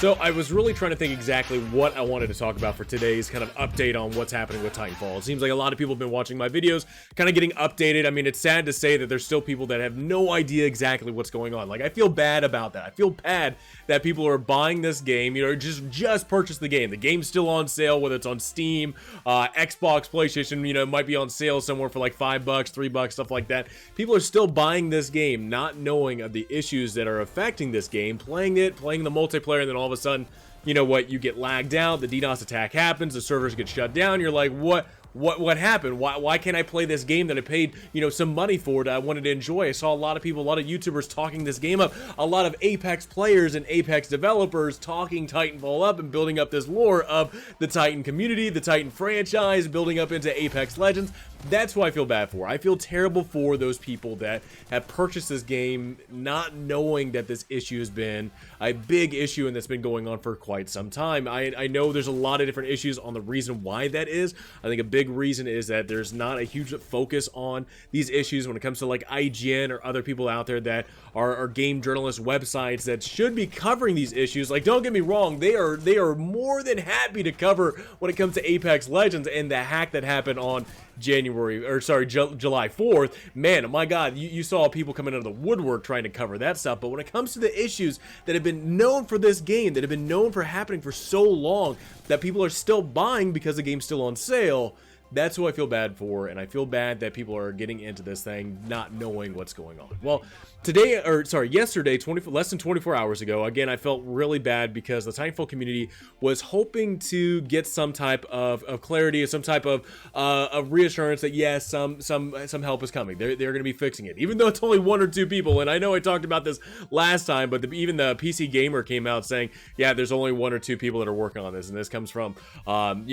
So I was really trying to think exactly what I wanted to talk about for today's kind of update on what's happening with Titanfall. It seems like a lot of people have been watching my videos, kind of getting updated. I mean, it's sad to say that there's still people that have no idea exactly what's going on. Like, I feel bad about that. I feel bad that people are buying this game, you know, just purchase the game. The game's still on sale, whether it's on Steam, Xbox, PlayStation, you know, it might be on sale somewhere for like $5, $3, stuff like that. People are still buying this game, not knowing of the issues that are affecting this game, playing the multiplayer, and then all of a sudden, you know what, you get lagged out, the DDoS attack happens, the servers get shut down, you're like, what happened? Why can't I play this game that I paid, you know, some money for that I wanted to enjoy? I saw a lot of people, a lot of YouTubers talking this game up, a lot of Apex players and Apex developers talking Titanfall up and building up this lore of the Titan community, the Titan franchise, building up into Apex Legends. That's who I feel bad for. I feel terrible for those people that have purchased this game not knowing that this issue has been a big issue and that's been going on for quite some time. I know there's a lot of different issues on the reason why that is. I think a big reason is that there's not a huge focus on these issues when it comes to like IGN or other people out there that are game journalist websites that should be covering these issues. Like, don't get me wrong, they are more than happy to cover when it comes to Apex Legends and the hack that happened on July 4th. Man, my God, you saw people coming out of the woodwork trying to cover that stuff. But when it comes to the issues that have been known for this game, that have been known for happening for so long, that people are still buying because the game's still on sale, that's who I feel bad for, and I feel bad that people are getting into this thing not knowing what's going on. Well, yesterday, less than 24 hours ago, again, I felt really bad because the Titanfall community was hoping to get some type of clarity, some type of reassurance that yes, some help is coming. They're going to be fixing it, even though it's only 1 or 2 people. And I know I talked about this last time, but even the PC Gamer came out saying, yeah, there's only 1 or 2 people that are working on this, and this comes from, from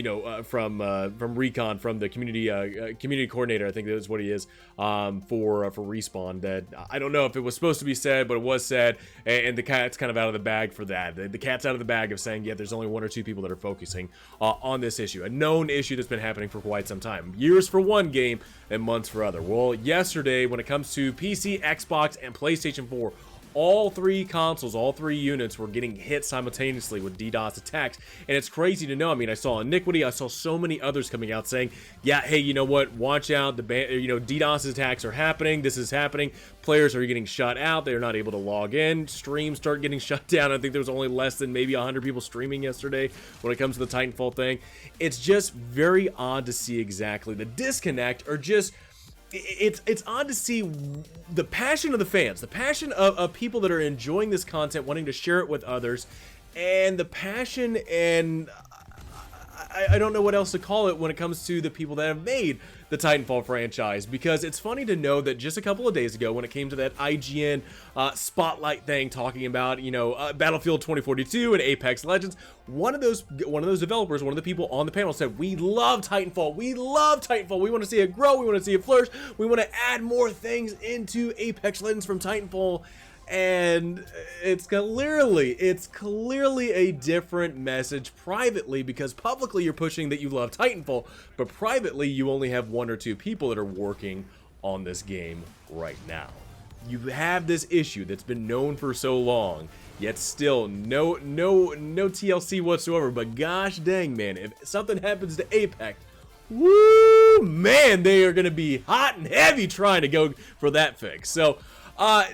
Recon, from the community coordinator, I think that's what he is, for Respawn. That I don't know if it was supposed to be said, but it was said, and the cat's kind of out of the bag for that. The cat's out of the bag of saying, yeah, there's only 1 or 2 people that are focusing on this issue, a known issue that's been happening for quite some time, years for one game and months for other. Well, yesterday, when it comes to PC, Xbox, and PlayStation 4, all 3 consoles, all 3 units were getting hit simultaneously with DDoS attacks. And it's crazy to know. I mean, I saw Iniquity, I saw so many others coming out saying, yeah, hey, you know what, watch out, DDoS attacks are happening, this is happening, players are getting shut out, they're not able to log in, streams start getting shut down. I think there was only less than maybe 100 people streaming yesterday when it comes to the Titanfall thing. It's just very odd to see exactly the disconnect, or just it's odd to see the passion of the fans, the passion of people that are enjoying this content, wanting to share it with others, and the passion, and I don't know what else to call it when it comes to the people that have made the Titanfall franchise. Because it's funny to know that just a couple of days ago, when it came to that IGN spotlight thing talking about, Battlefield 2042 and Apex Legends, one of those developers, one of the people on the panel said, we love Titanfall, we want to see it grow, we want to see it flourish, we want to add more things into Apex Legends from Titanfall. And it's clearly a different message privately, because publicly you're pushing that you love Titanfall, but privately you only have 1 or 2 people that are working on this game right now. You have this issue that's been known for so long, yet still no TLC whatsoever. But gosh dang, man, if something happens to Apex, woo, man, they are going to be hot and heavy trying to go for that fix. So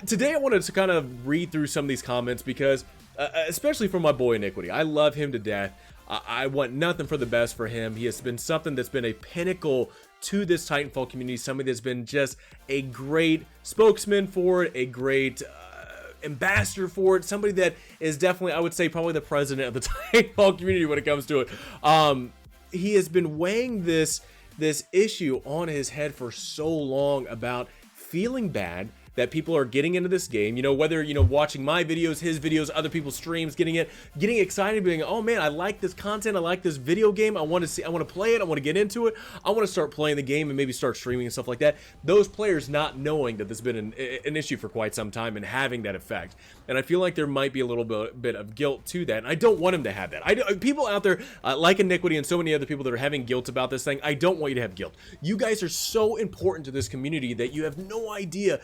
today I wanted to kind of read through some of these comments, because especially for my boy Iniquity, I love him to death. I want nothing for the best for him. He has been something that's been a pinnacle to this Titanfall community, somebody that's been just a great spokesman for it, a great ambassador for it, somebody that is definitely, I would say, probably the president of the Titanfall community when it comes to it. He has been weighing this issue on his head for so long about feeling bad that people are getting into this game, whether, watching my videos, his videos, other people's streams, getting excited, being, oh man, I like this content, I like this video game, I want to play it, I want to get into it, I want to start playing the game and maybe start streaming and stuff like that. Those players not knowing that this has been an issue for quite some time and having that effect. And I feel like there might be a little bit of guilt to that, and I don't want him to have that. People out there like Iniquity and so many other people that are having guilt about this thing, I don't want you to have guilt. You guys are so important to this community that you have no idea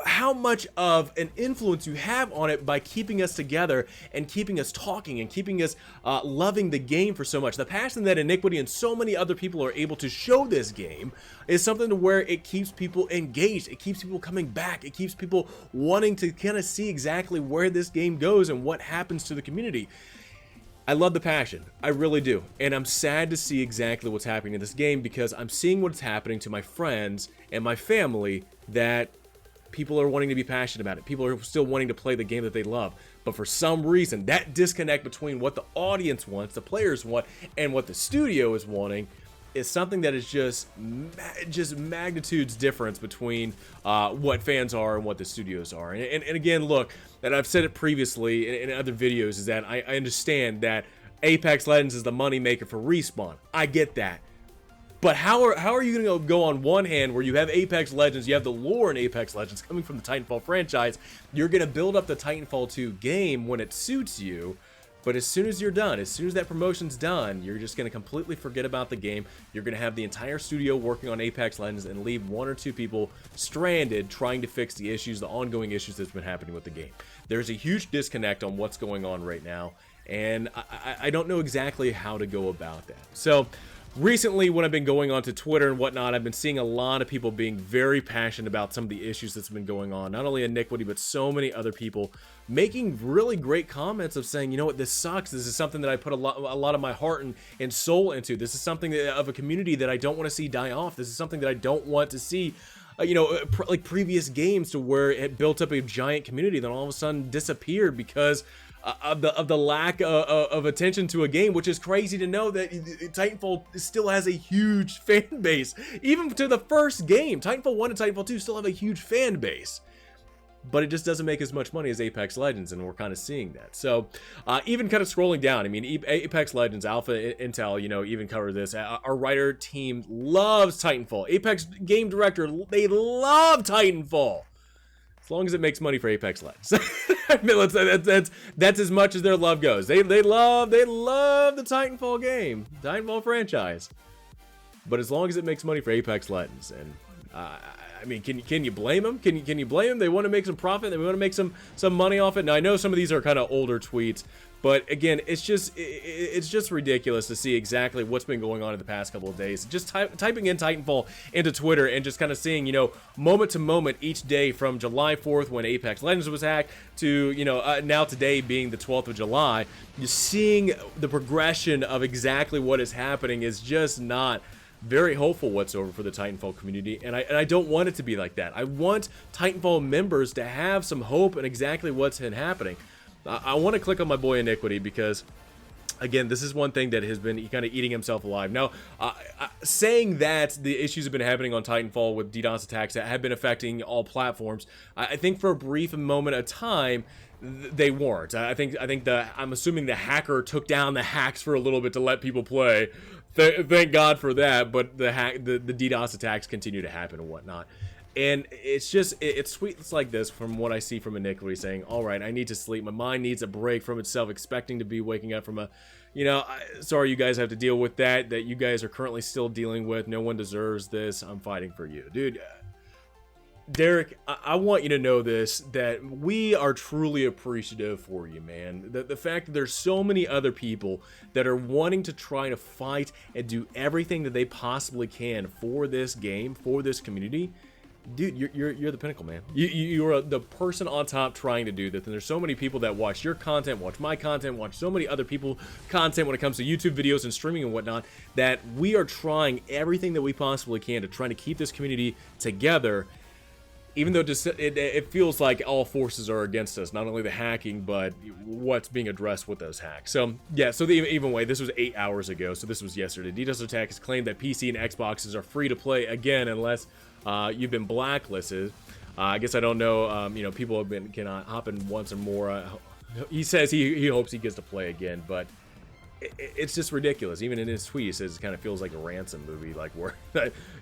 how much of an influence you have on it by keeping us together and keeping us talking and keeping us loving the game for so much. The passion that Iniquity and so many other people are able to show this game is something to where it keeps people engaged. It keeps people coming back. It keeps people wanting to kind of see exactly where this game goes and what happens to the community. I love the passion. I really do. And I'm sad to see exactly what's happening in this game, because I'm seeing what's happening to my friends and my family, that people are wanting to be passionate about it. People are still wanting to play the game that they love. But for some reason, that disconnect between what the audience wants, the players want, and what the studio is wanting is something that is just magnitudes difference between what fans are and what the studios are. And again, look, and I've said it previously in other videos, is that I understand that Apex Legends is the moneymaker for Respawn. I get that. But how are you going to go on one hand where you have Apex Legends, you have the lore in Apex Legends coming from the Titanfall franchise, you're going to build up the Titanfall 2 game when it suits you, but as soon as you're done, as soon as that promotion's done, you're just going to completely forget about the game. You're going to have the entire studio working on Apex Legends and leave one or two people stranded trying to fix the issues, the ongoing issues that's been happening with the game. There's a huge disconnect on what's going on right now, and I don't know exactly how to go about that. So recently, when I've been going on to Twitter and whatnot, I've been seeing a lot of people being very passionate about some of the issues that's been going on. Not only Iniquity, but so many other people making really great comments of saying, you know what, this sucks. This is something that I put a lot of my heart and soul into. This is something of a community that I don't want to see die off. This is something that I don't want to see, like previous games, to where it built up a giant community that all of a sudden disappeared because of the lack of attention to a game, which is crazy to know that Titanfall still has a huge fan base. Even to the first game, Titanfall 1 and Titanfall 2 still have a huge fan base. But it just doesn't make as much money as Apex Legends, and we're kind of seeing that. So, even kind of scrolling down, I mean, Apex Legends, Alpha Intel, even covered this. Our writer team loves Titanfall. Apex game director, they love Titanfall. As long as it makes money for Apex Legends. I mean, that's as much as their love goes. They love the Titanfall game, Titanfall franchise. But as long as it makes money for Apex Legends, and I mean, can you blame them? Can you blame them? They want to make some profit. They want to make some money off it. Now I know some of these are kind of older tweets, but again, it's just ridiculous to see exactly what's been going on in the past couple of days. Just typing in Titanfall into Twitter and just kind of seeing, moment to moment each day from July 4th when Apex Legends was hacked to, now today being the 12th of July, just seeing the progression of exactly what is happening is just not very hopeful whatsoever for the Titanfall community, and I don't want it to be like that. I want Titanfall members to have some hope in exactly what's been happening. I want to click on my boy Iniquity because, again, this is one thing that has been kind of eating himself alive. Now, saying that the issues have been happening on Titanfall with DDoS attacks that have been affecting all platforms, I think for a brief moment of time, they weren't. I'm assuming the hacker took down the hacks for a little bit to let people play. Thank God for that, but the DDoS attacks continue to happen and whatnot. And it's tweets like this from what I see from Iniquity saying, all right, I need to sleep. My mind needs a break from itself, expecting to be waking up from a, sorry you guys have to deal with that you guys are currently still dealing with. No one deserves this. I'm fighting for you. Dude, Derek, I want you to know this, that we are truly appreciative for you, man. The fact that there's so many other people that are wanting to try to fight and do everything that they possibly can for this game, for this community. Dude, you're the pinnacle, man. You're the person on top trying to do this, and there's so many people that watch your content, watch my content, watch so many other people's content when it comes to YouTube videos and streaming and whatnot, that we are trying everything that we possibly can to try to keep this community together. Even though it feels like all forces are against us, not only the hacking, but what's being addressed with those hacks. So, yeah, so even way, this was 8 hours ago, so this was yesterday. DDoS Attack has claimed that PC and Xboxes are free to play again unless you've been blacklisted. I guess I don't know, people can hop in once or more. He says he hopes he gets to play again, but it's just ridiculous. Even in his tweet, he says it kind of feels like a ransom movie, like where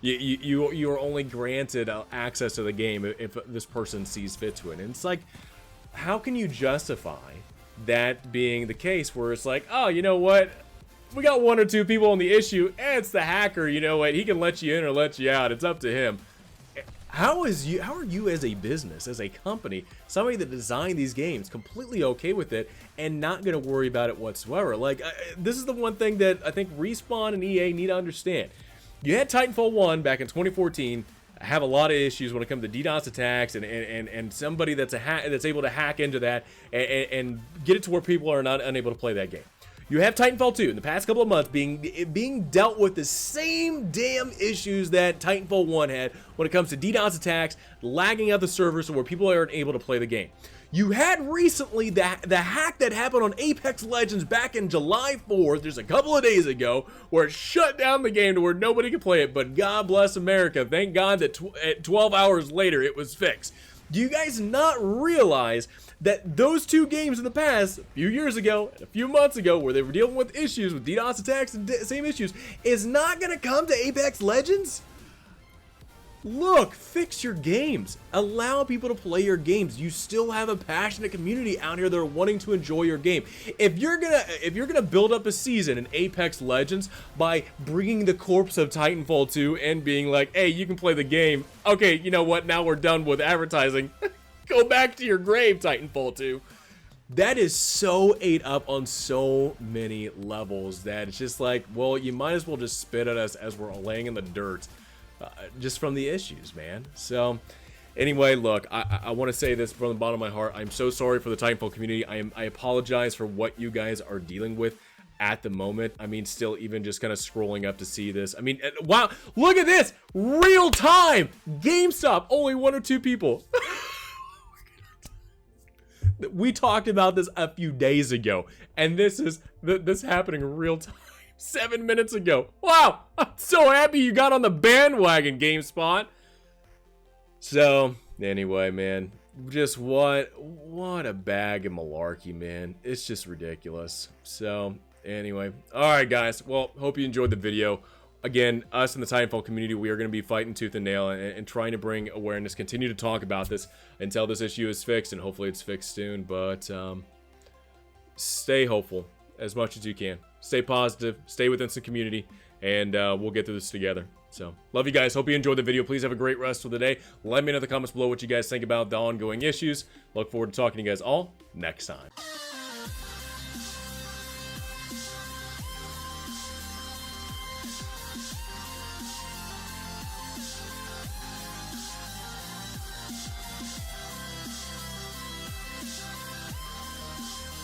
you are only granted access to the game if this person sees fit to it. And it's like, how can you justify that being the case where it's like, oh, you know what? We got one or two people on the issue, and it's the hacker. You know what? He can let you in or let you out. It's up to him. How are you as a business, as a company, somebody that designed these games, completely okay with it and not going to worry about it whatsoever? Like, this is the one thing that I think Respawn and EA need to understand. You had Titanfall 1 back in 2014 have a lot of issues when it comes to DDoS attacks and somebody that's able to hack into that and get it to where people are not unable to play that game. You have Titanfall 2 in the past couple of months being dealt with the same damn issues that Titanfall 1 had when it comes to DDoS attacks, lagging out the servers to where people aren't able to play the game. You had recently the hack that happened on Apex Legends back in July 4th, just a couple of days ago, where it shut down the game to where nobody could play it, but God bless America, thank God that at 12 hours later it was fixed. Do you guys not realize that those two games in the past, a few years ago and a few months ago, where they were dealing with issues with DDoS attacks and same issues, is not going to come to Apex Legends? Look, fix your games. Allow people to play your games. You still have a passionate community out here that are wanting to enjoy your game. If you're gonna build up a season in Apex Legends by bringing the corpse of Titanfall 2 and being like, hey, you can play the game. Okay, you know what? Now we're done with advertising. Go back to your grave, Titanfall 2. That is so ate up on so many levels that it's just like, well, you might as well just spit at us as we're laying in the dirt. Just from the issues, man. So anyway, look, I want to say this from the bottom of my heart. I'm so sorry for the Titanfall community. I apologize for what you guys are dealing with at the moment. I mean, still even just kind of scrolling up to see this. I mean, wow, look at this, real time GameStop, only 1 or 2 people. We talked about this a few days ago, and this is this happening in real time. 7 minutes ago. Wow, I'm so happy you got on the bandwagon, GameSpot. So anyway, man, just what a bag of malarkey, man. It's just ridiculous. So anyway, all right, guys. Well, hope you enjoyed the video. Again, us in the Titanfall community, we are going to be fighting tooth and nail and trying to bring awareness, continue to talk about this until this issue is fixed, and hopefully it's fixed soon. But stay hopeful as much as you can. Stay positive, stay within the community, and we'll get through this together. So, love you guys. Hope you enjoyed the video. Please have a great rest of the day. Let me know in the comments below what you guys think about the ongoing issues. Look forward to talking to you guys all next time.